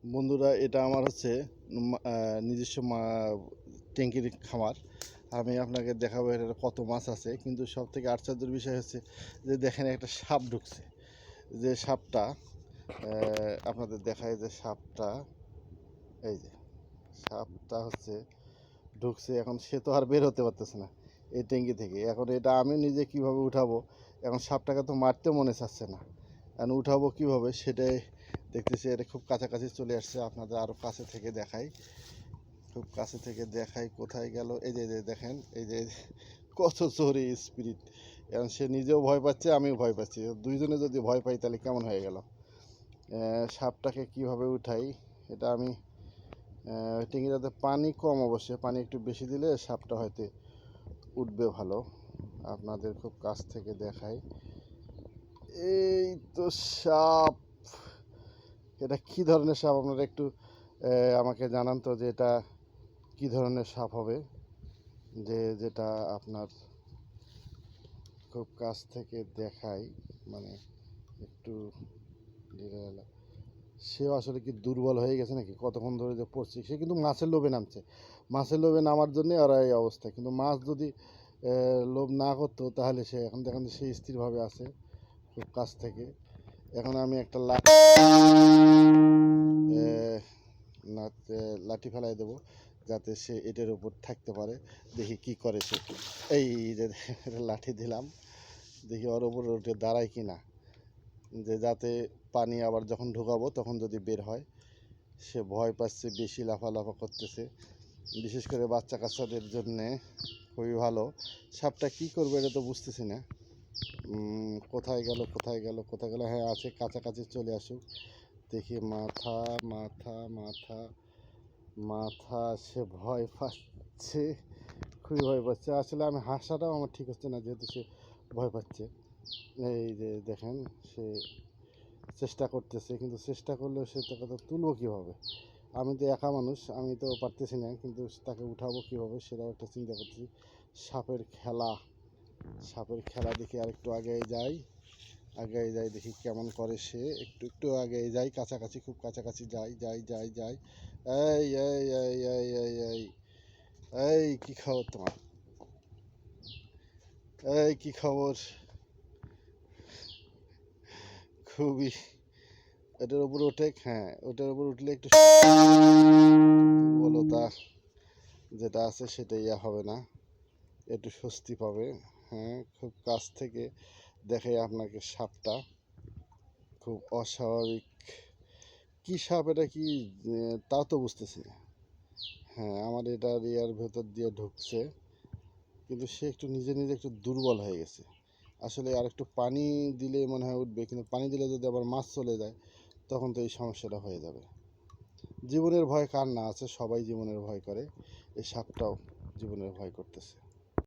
বন্ধুরা, এটা আমার হচ্ছে নিজস্ব ট্যাঙ্কির খামার। আমি আপনাকে দেখাবো এটা কত মাছ আছে। কিন্তু সব থেকে আশ্চর্যের বিষয় হচ্ছে যে দেখেন একটা সাপ ঢুকছে। যে সাপটা আপনাদের দেখায়, যে সাপটা, এই যে সাপটা হচ্ছে ঢুকছে। এখন সে তো আর বের হতে পারতেছে না এই ট্যাঙ্কি থেকে। এখন এটা আমি নিজে কিভাবে উঠাবো? এখন সাপটাকে তো মারতে মনে চাচ্ছে না, এখন উঠাবো কিভাবে সেটাই দেখতেছি। এটা খুব কাছাকাছি চলে আসছে, আপনাদের আরও কাছে থেকে দেখাই, খুব কাছে থেকে দেখাই। কোথায় গেল? এই যে দেখেন, এই যে কত জোরে স্পিরিট। এখন সে নিজেও ভয় পাচ্ছে, আমিও ভয় পাচ্ছি। দুইজনে যদি ভয় পাই তাহলে কেমন হয়ে গেল? সাপটাকে কিভাবে উঠাই এটা আমি, ট্যাঙ্কিটাতে পানি কম, অবশ্যই পানি একটু বেশি দিলে সাপটা হয়তো উঠবে ভালো। আপনাদের খুব কাছ থেকে দেখাই, এই তো সাপ। এটা কি ধরনের সাপ আপনারা একটু আমাকে জানান তো, যে এটা কি ধরনের সাপ হবে, যেটা আপনার খুব কাছ থেকে দেখাই, মানে একটু সেও আসলে কি দুর্বল হয়ে গেছে নাকি? কতক্ষণ ধরে যে পড়ছি, সে কিন্তু মাছের লোভে নামছে। মাছের লোভে নামার জন্যে আর এই অবস্থা। কিন্তু মাছ যদি লোভ না করতো তাহলে সে এখন দেখেন সে স্থিরভাবে আছে খুব কাছ থেকে। এখন আমি একটা লাঠি ফেলাই দেবো যাতে সে এটার উপর থাকতে পারে। দেখি কি করে সে। এই যে লাঠি দিলাম, দেখি ওর উপর উঠে দাঁড়ায় কি না, যে যাতে পানি আবার যখন ঢোকাবো তখন যদি বের হয়। সে ভয় পাচ্ছে, বেশি লাফালাফা করতেছে। বিশেষ করে বাচ্চা কাচ্চাদের জন্যে খুবই ভালো। সাপটা কি করবে এটা তো বুঝতেছি না। কোথায় গেল, কোথায় গেল, কোথায় গেল? হ্যাঁ, আছে, কাছাকাছি চলে আসুক। দেখি, মাথা মাথা মাথা মাথা। সে ভয় পাচ্ছে, খুবই ভয় পাচ্ছে। আসলে আমি হাসাটাও আমার ঠিক হচ্ছে না, যেহেতু সে ভয় পাচ্ছে। এই যে দেখেন, সে চেষ্টা করতেছে, কিন্তু চেষ্টা করলেও সে তাকে তো তুলবো কীভাবে? আমি তো একা মানুষ, আমি তো পারতেছি না, কিন্তু তাকে উঠাবো কীভাবে সেটাও একটা চিন্তা করতেছি। সাপের খেলা, সাপের খেলা দেখি। আর একটু আগে যাই, আগে যাই, দেখি কেমন করে সে। একটু একটু আগে যাই, কাছাকাছি, খুব কাছাকাছি যাই যাই যাই যাই। এই এই এই এই এই এই এই কি খবর তোমার? এই কি খবর? খুবই, এটার উপর ওঠে, হ্যাঁ, ওটার উপর উঠলে একটু দুর্বলতা যেটা আছে সেটা হবে না, একটু স্বস্তি পাবে। হ্যাঁ, খুব কাছ থেকে দেখে আপনাকে সাপটা, খুব অস্বাভাবিক। কি সাপ এটা, কি তাও তো বুঝতেছি না। হ্যাঁ, আমার এটা এরিয়ার ভেতর দিয়ে ঢুকছে, কিন্তু সে একটু নিজে নিজে একটু দুর্বল হয়ে গেছে। আসলে আর একটু পানি দিলে মনে হয় উঠবে, কিন্তু পানি দিলে যদি আবার মাছ চলে যায় তখন তো এই সমস্যাটা হয়ে যাবে। জীবনের ভয় কার না আছে? সবাই জীবনের ভয় করে, এই সাপটাও জীবনের ভয় করতেছে।